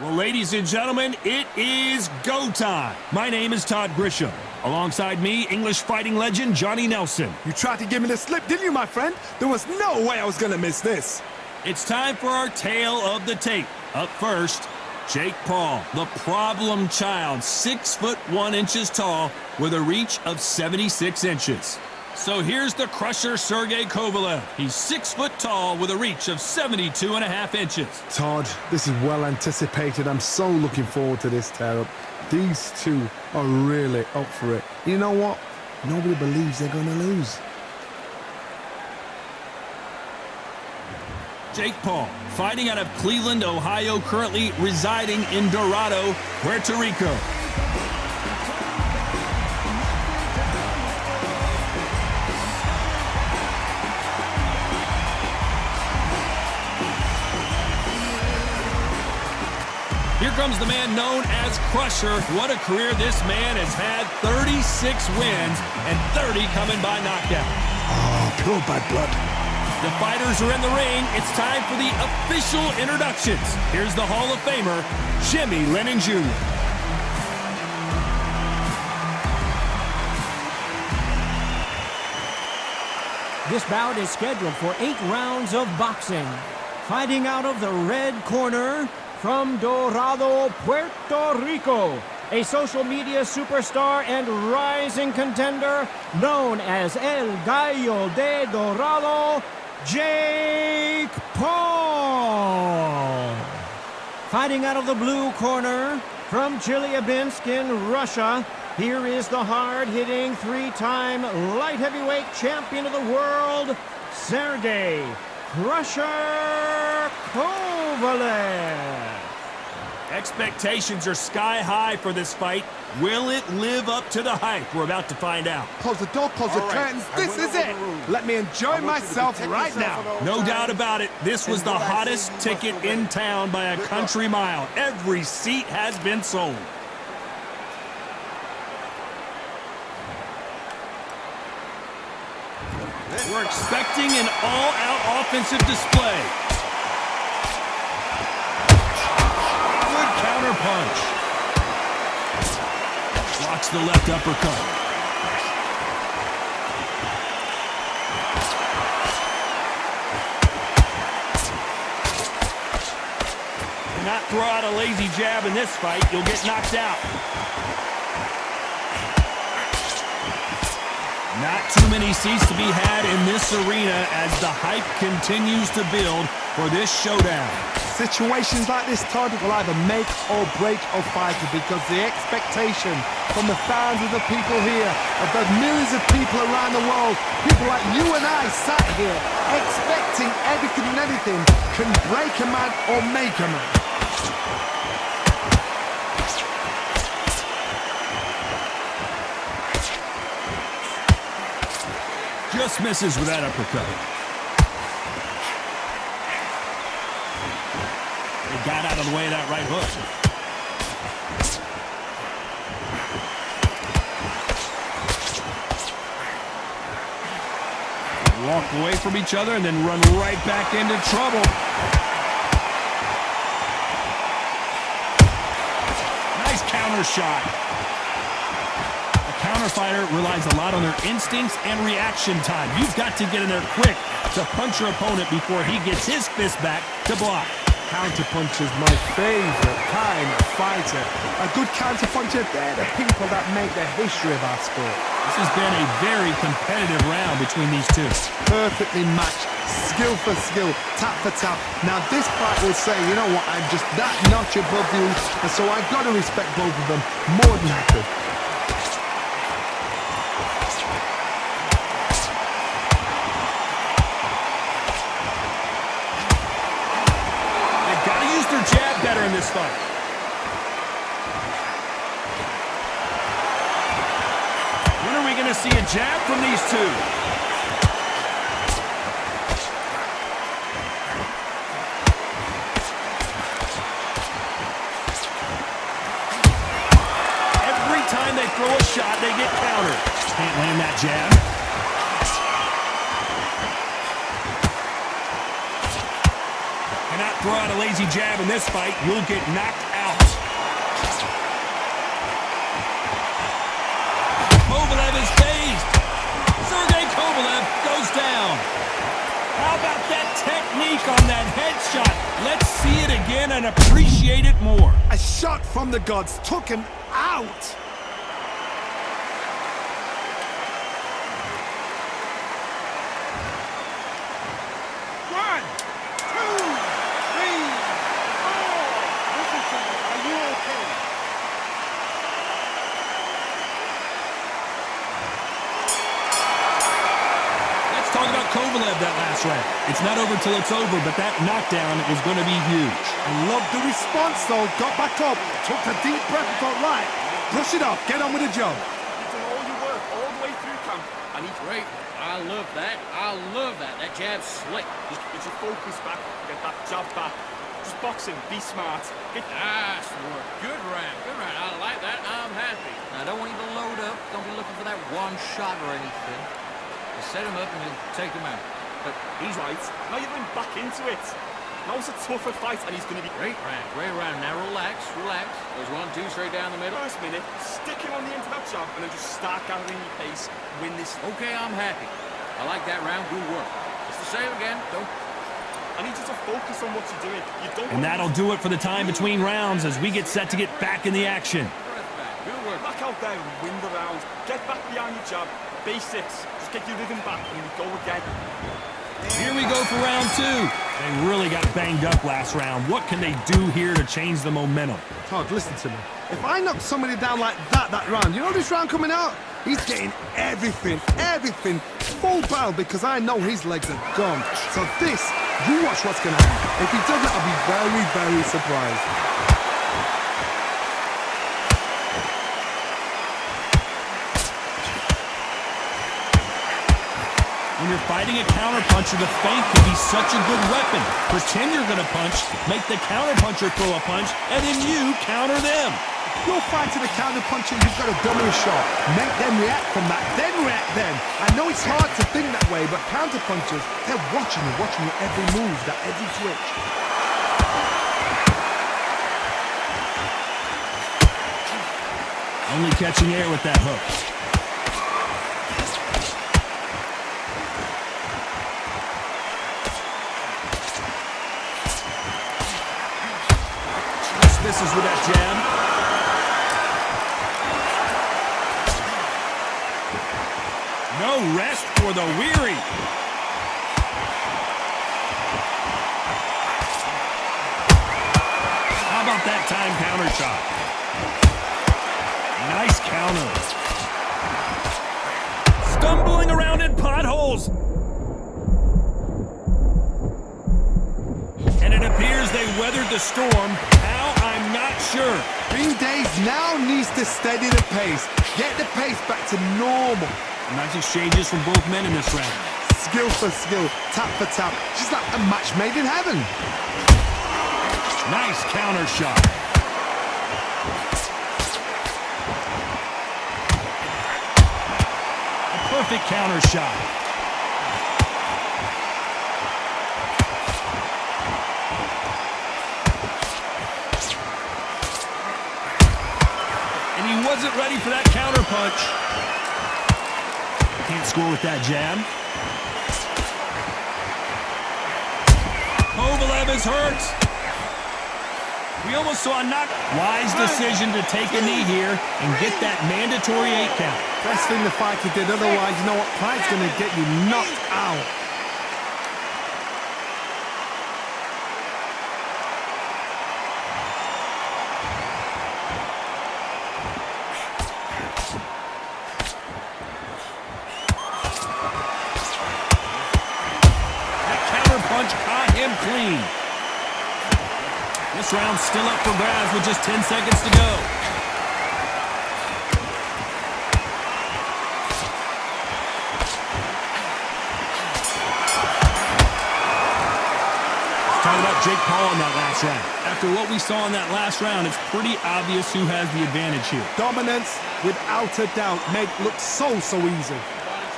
Well, ladies and gentlemen, it is go time. My name is Todd Grisham. Alongside me, English fighting legend Johnny Nelson. You tried to give me the slip, didn't you, my friend? There was no way I was going to miss this. It's time for our tale of the tape. Up first, Jake Paul, the problem child, 6'1" tall with a reach of 76 inches. So here's the crusher, Sergey Kovalev. He's 6 foot tall with a reach of 72.5 inches. Todd, this is well anticipated. I'm so looking forward to this tear-up. These two are really up for it. You know what? Nobody believes they're going to lose. Jake Paul, fighting out of Cleveland, Ohio, currently residing in Dorado, Puerto Rico. Here comes the man known as Crusher. What a career this man has had. 36 wins and 30 coming by knockout. Oh, pure bad blood. The fighters are in the ring. It's time for the official introductions. Here's the Hall of Famer, Jimmy Lennon Jr. This bout is scheduled for 8 rounds of boxing. Fighting out of the red corner, from Dorado, Puerto Rico, a social media superstar and rising contender known as El Gallo de Dorado, Jake Paul. Fighting out of the blue corner, from Chelyabinsk in Russia, here is the hard-hitting 3-time light heavyweight champion of the world, Sergey "Crusher" Kovalev. Expectations are sky high for this fight. Will it live up to the hype? We're about to find out. Close the door, close the curtains. This is it. Let me enjoy myself right now. No doubt about it, this was the hottest ticket in town by a country mile. Every seat has been sold. We're expecting an all-out offensive display. Good counter punch. Blocks the left uppercut. Cannot throw out a lazy jab in this fight. You'll get knocked out. Not too many seats to be had in this arena as the hype continues to build for this showdown. Situations like this, Todd, will either make or break a fighter because the expectation from the fans of the people here, of the millions of people around the world, people like you and I sat here expecting everything and anything can break a man or make a man. Just misses with that uppercut. He got out of the way of that right hook. Walk away from each other and then run right back into trouble. Nice counter shot. Counter fighter relies a lot on their instincts and reaction time. You've got to get in there quick to punch your opponent before he gets his fist back to block. Counter punch is my favorite kind of fighter. A good counter puncher, they're the people that make the history of our sport. This has been a very competitive round between these two. Perfectly matched, skill for skill, tap for tap. Now this fight will say, you know what, I'm just that notch above you, and so I've got to respect both of them more than I could. Jab better in this fight. When are we going to see a jab from these two? Every time they throw a shot, they get countered. Can't land that jab. Cannot throw out a a lazy jab in this fight, you'll get knocked out. Kovalev is phased. Sergey Kovalev goes down. How about that technique on that headshot? Let's see it again and appreciate it more. A shot from the gods took him out. Talk about Kovalev that last round. It's not over till it's over, but that knockdown is going to be huge. I love the response, though. Got back up, took a deep breath and thought, right, brush it off, get on with the job. You've done all your work all the way through camp, and he's great. I love that. I love that. That jab's slick. Just get your focus back, get that jab back. Just boxing, be smart. Nice work. Good round. Good round. I like that. I'm happy. Now, I don't want you to load up. Don't be looking for that one shot or anything. Just set him up and then take him out. But he's right. Now you're going back into it. Now it's a tougher fight, and he's going to be great round. Great round. Now relax. Relax. There's 1, 2 straight down the middle. First minute, stick him on the end of that jab, and then just start gathering your pace. Win this. Okay, I'm happy. I like that round. Good work. It's the same again. Don't. I need you to focus on what you're doing. You don't. And that'll do it for the time between rounds as we get set to get back in the action. Good work. Back out there and win the round. Get back behind your jab. Basics. Just get your rhythm back and we go again. Here we go for round 2. They really got banged up last round. What can they do here to change the momentum? Todd, listen to me. If I knock somebody down like that round, you know this round coming out? He's getting everything, full barrel because I know his legs are gone. So this, you watch what's going to happen. If he doesn't, I'll be very, very surprised. When you're fighting a counterpuncher, the feint can be such a good weapon. Pretend you're going to punch, make the counterpuncher throw a punch, and then you counter them. If you're fighting a counterpuncher, you've got to dummy a shot. Make them react from that, then react then. I know it's hard to think that way, but counterpunchers, they're watching you every move, that every switch. Only catching air with that hook. Misses with that jab. No rest for the weary. How about that time counter shot? Nice counter. Stumbling around in potholes. And it appears they weathered the storm. How? I'm not sure. Green Days now needs to steady the pace. Get the pace back to normal. Nice exchanges from both men in this round. Skill for skill, tap for tap. Just like a match made in heaven. Nice counter shot. A perfect counter shot. And he wasn't ready for that counter punch. Can't score with that jab. Kovalev is hurt. We almost saw a knock. Wise decision to take a knee here and get that mandatory 8 count. Best thing the fighter did, otherwise, you know what? Pride's going to get you knocked out. That counter punch caught him clean. This round's still up for grabs with just 10 seconds to go. Talk about Jake Paul in that last round. After what we saw in that last round, it's pretty obvious who has the advantage here. Dominance, without a doubt, made it look so easy.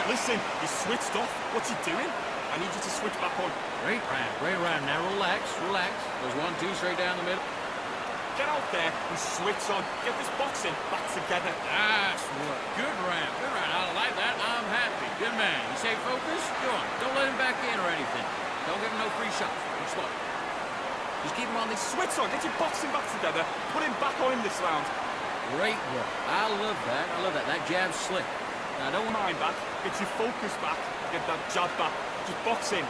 Listen, you switched off. What's he doing? I need you to switch back on. Great round, great round. Now relax, relax. There's 1-2 straight down the middle. Get out there and switch on. Get this boxing back together. Nice work. Good round, good round. I like that. I'm happy. Good man. You stay focused? Go on. Don't let him back in or anything. Don't give him no free shots. Be smart. Just keep him on the switch on. Get your boxing back together. Put him back on him this round. Great work. I love that. I love that. That jab's slick. Now, don't mind back. Get your focus back. Get that jab back. Just box him.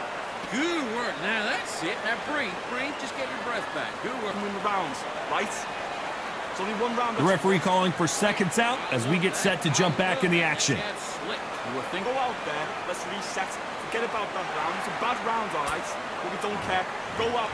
Good work. Now, that's it. Now, breathe. Breathe. Just get your breath back. Good work. Win the rounds, right? It's only one round. The referee calling for seconds out as we get set to jump back in the action. Go out there. Let's reset. Forget about that round. It's a bad round, all right? But we don't care. Go out.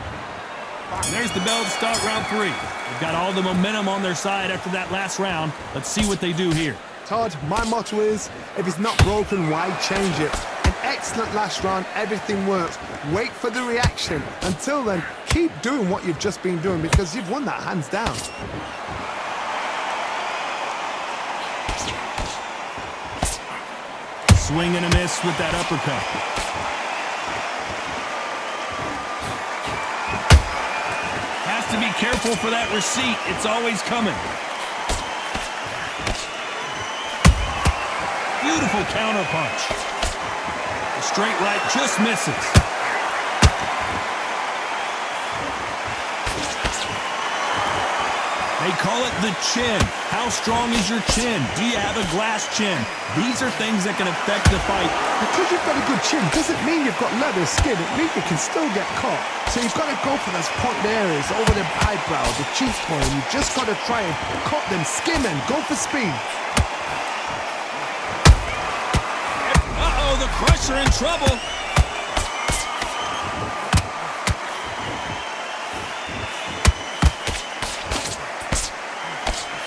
And there's the bell to start round 3. They've got all the momentum on their side after that last round. Let's see what they do here. Todd, my motto is, if it's not broken, why change it? An excellent last round, everything works. Wait for the reaction. Until then, keep doing what you've just been doing because you've won that hands down. Swing and a miss with that uppercut. Has to be careful for that receipt. It's always coming. Beautiful counter punch. The straight right just misses. They call it the chin. How strong is your chin? Do you have a glass chin? These are things that can affect the fight. Because you've got a good chin doesn't mean you've got leather skin. It means you can still get caught. So you've got to go for those pointed areas over the eyebrow, the cheekbone. You've just got to try and cut them, skim them, go for speed. Uh-oh, the crusher in trouble.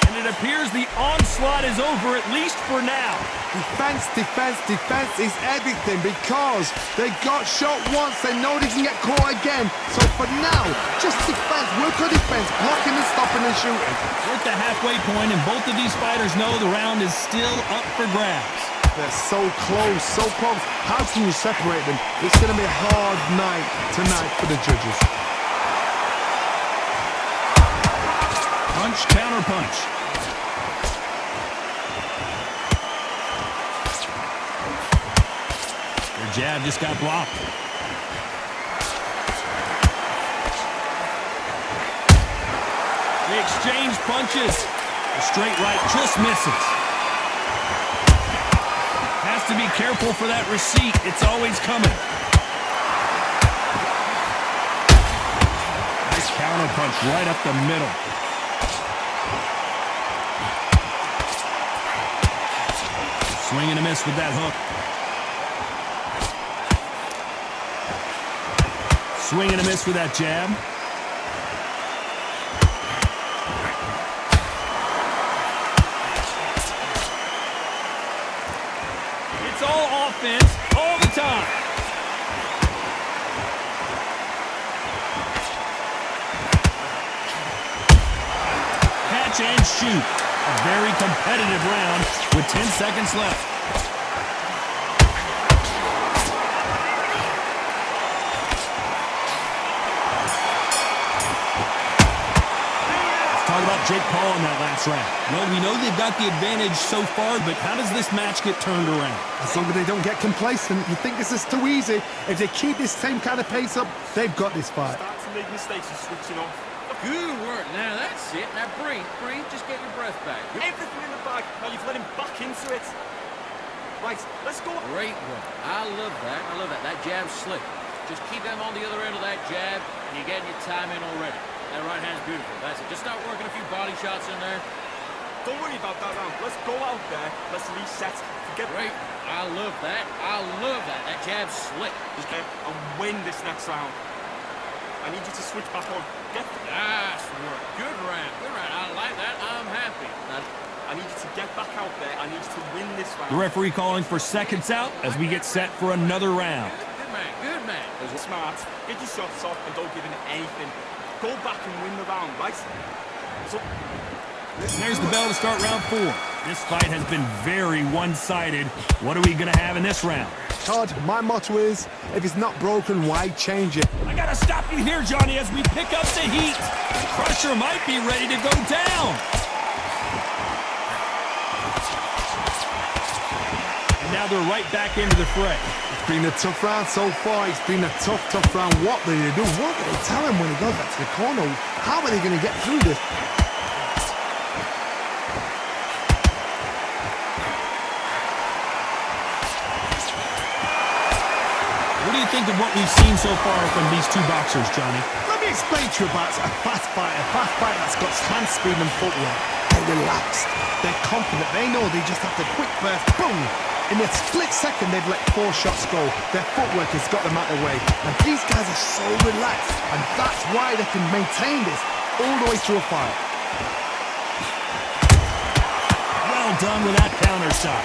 And it appears the onslaught is over, at least for now. Defense, defense, defense is everything because they got shot once. They know they can get caught again. So for now, just defense, work on defense, blocking and stopping and shooting. We're at the halfway point, and both of these fighters know the round is still up for grabs. They're so close, so close. How can you separate them? It's going to be a hard night tonight for the judges. Punch, counter punch. Their jab just got blocked. They exchange punches. The straight right just misses. Has to be careful for that receipt. It's always coming. Nice counter punch right up the middle. Swing and a miss with that hook. Swing and a miss with that jab. It's all offense all the time. Catch and shoot. A very competitive round with 10 seconds left. Let's talk about Jake Paul in that last round. Well, we know they've got the advantage so far, but how does this match get turned around? As long as they don't get complacent, you think this is too easy. If they keep this same kind of pace up, they've got this fight. Start to make mistakes and switching off. Good work. Now that's it. Now breathe. Breathe. Just get your breath back. Everything in the bag. Now you've let him back into it. Right, let's go. Great work. I love that. I love that. That jab's slick. Just keep them on the other end of that jab, and you're getting your time in already. That right hand's beautiful. That's it. Just start working a few body shots in there. Don't worry about that round. Let's go out there. Let's reset. Forget. Great. I love that. I love that. That jab's slick. Just get and win this next round. I need you to switch back on. Get. Nice work. Good round. Good round. I like that. I'm happy. Now, I need you to get back out there. I need you to win this round. The referee calling for seconds out as we get set for another round. Good man. Good man. Smart. Get your shots off and don't give him anything. Go back and win the round, right? So. And there's the bell to start round 4. This fight has been very one-sided. What are we going to have in this round? Todd, my motto is, if it's not broken, why change it? I gotta stop you here, Johnny, as we pick up the heat. Crusher might be ready to go down. And now they're right back into the fray. It's been a tough round so far. It's been a tough round. What do they do? What do they tell him when he goes back to the corner? How are they going to get through this? What do you think of what we've seen so far from these two boxers, Johnny? Let me explain to you about a fast fighter that's got hand speed and footwork. They're relaxed. They're confident. They know they just have to quick burst. Boom! In a split second, they've let 4 shots go. Their footwork has got them out of the way. And these guys are so relaxed. And that's why they can maintain this all the way through a fight. Well done with that counter shot.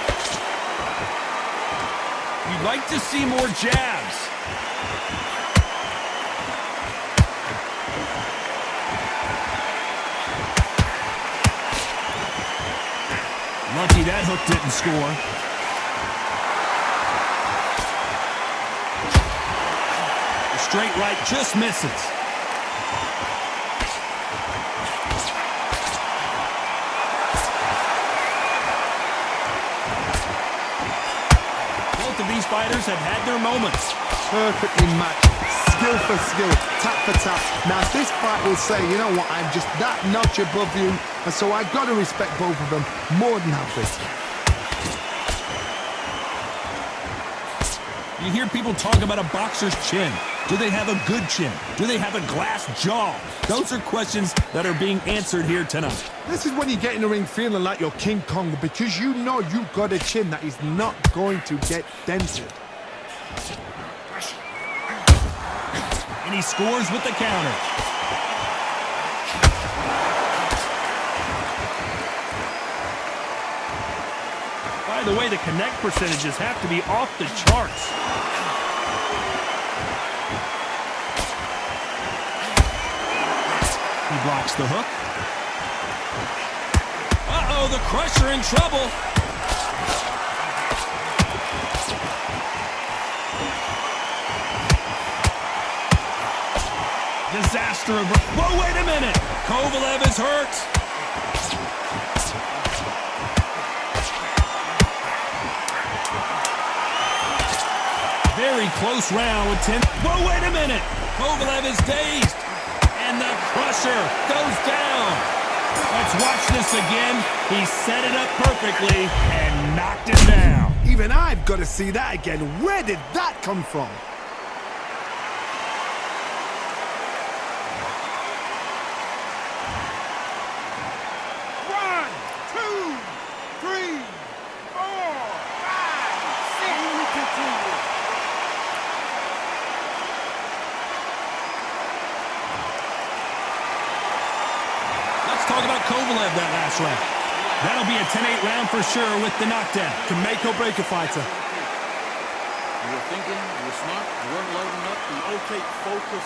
You'd like to see more jabs. Lucky that hook didn't score. The straight right just misses. Both of these fighters have had their moments. Perfectly matched. Skill for skill. Tap for tap. Now this fight will say, you know what, I'm just that notch above you. And so I've got to respect both of them more than happy. You hear people talk about a boxer's chin. Do they have a good chin? Do they have a glass jaw? Those are questions that are being answered here tonight. This is when you get in the ring feeling like you're King Kong because you know you've got a chin that is not going to get dented. And he scores with the counter. By the way, the connect percentages have to be off the charts. He blocks the hook. Uh-oh, the Crusher in trouble. Disaster of... Whoa, wait a minute! Kovalev is hurt. Very close round with 10. Whoa, wait a minute! Kovalev is dazed. And the Crusher goes down. Let's watch this again. He set it up perfectly and knocked it down. Even I've got to see that again. Where did that come from? Talk about Kovalev that last round. That'll be a 10-8 round for sure with the knockdown. Can make or break a fighter. You were thinking, you were smart, you weren't loading up. Okay, focus.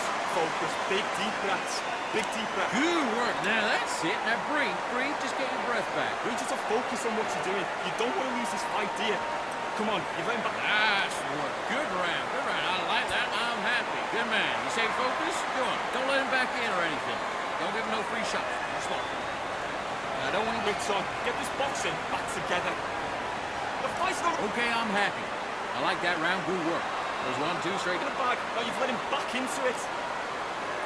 Big deep breaths. Good work. Now that's it. Now breathe. Just get your breath back. We just have to focus on what you're doing. You don't want to lose this fight, do you? Come on, you're letting back. Nice work. Good round. I like that. I'm happy. Good man. You say focus? Go on. Don't let him back in or anything. Don't give him no free shots. Come on. I don't want to Wait, son, get this boxing back together. The fight's not... Okay, I'm happy. I like that round. Good work. There's 1, 2 straight. Get it back. Now you've let him back into it.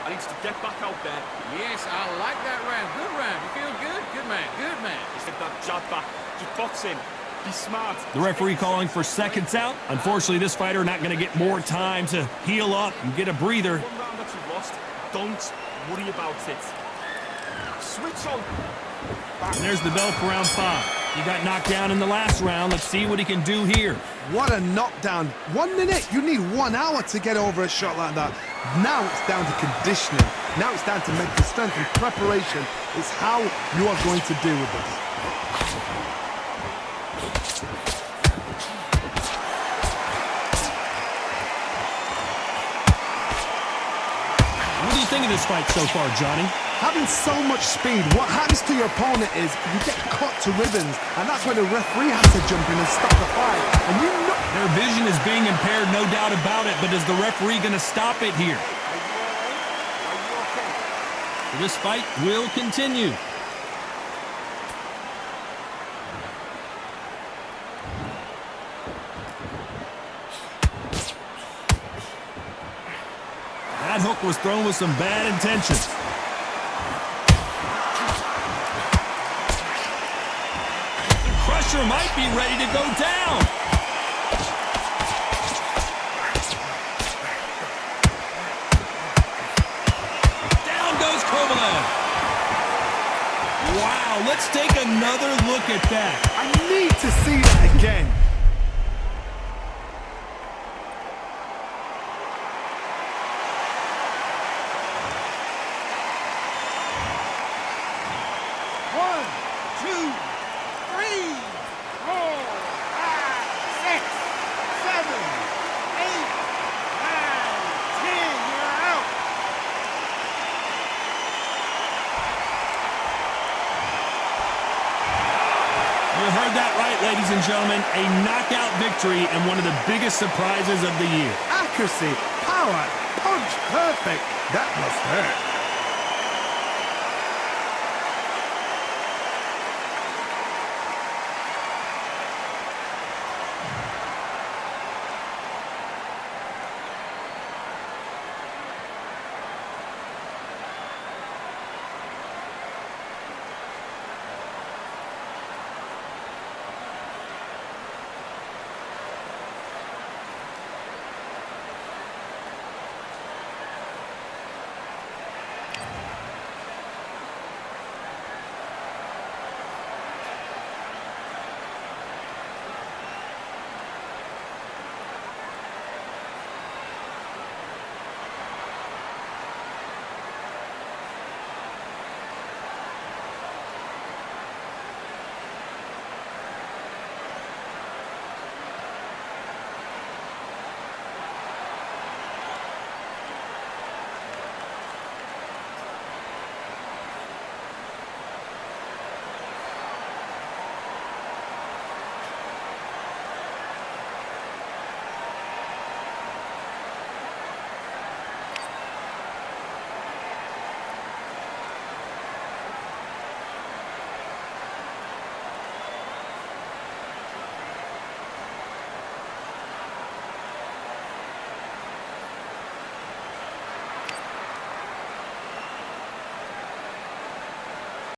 I need you to get back out there. Yes, I like that round. Good round. You feel good? Good man. Just get that jab back. Just box in. Be smart. The referee calling for seconds out. Unfortunately, this fighter not going to get more time to heal up and get a breather. One round that you've lost, don't worry about it. Switch on. And there's the bell for round 5. He got knocked down in the last round. Let's see what he can do here. What a knockdown. 1 minute. You need 1 hour to get over a shot like that. Now it's down to conditioning. Now it's down to mental strength and preparation. It's how you are going to deal with this. What do you think of this fight so far, Johnny? Having so much speed, what happens to your opponent is you get cut to ribbons, and that's when the referee has to jump in and stop the fight. And you know Their vision is being impaired, no doubt about it, but is the referee going to stop it here? This fight will continue. That hook was thrown with some bad intentions. The crusher might be ready to go down. Down goes Kovalev. Wow, let's take another look at that. I need to see that again. You heard that right, ladies and gentlemen. A knockout victory and one of the biggest surprises of the year. Accuracy, power, punch, perfect. That must hurt.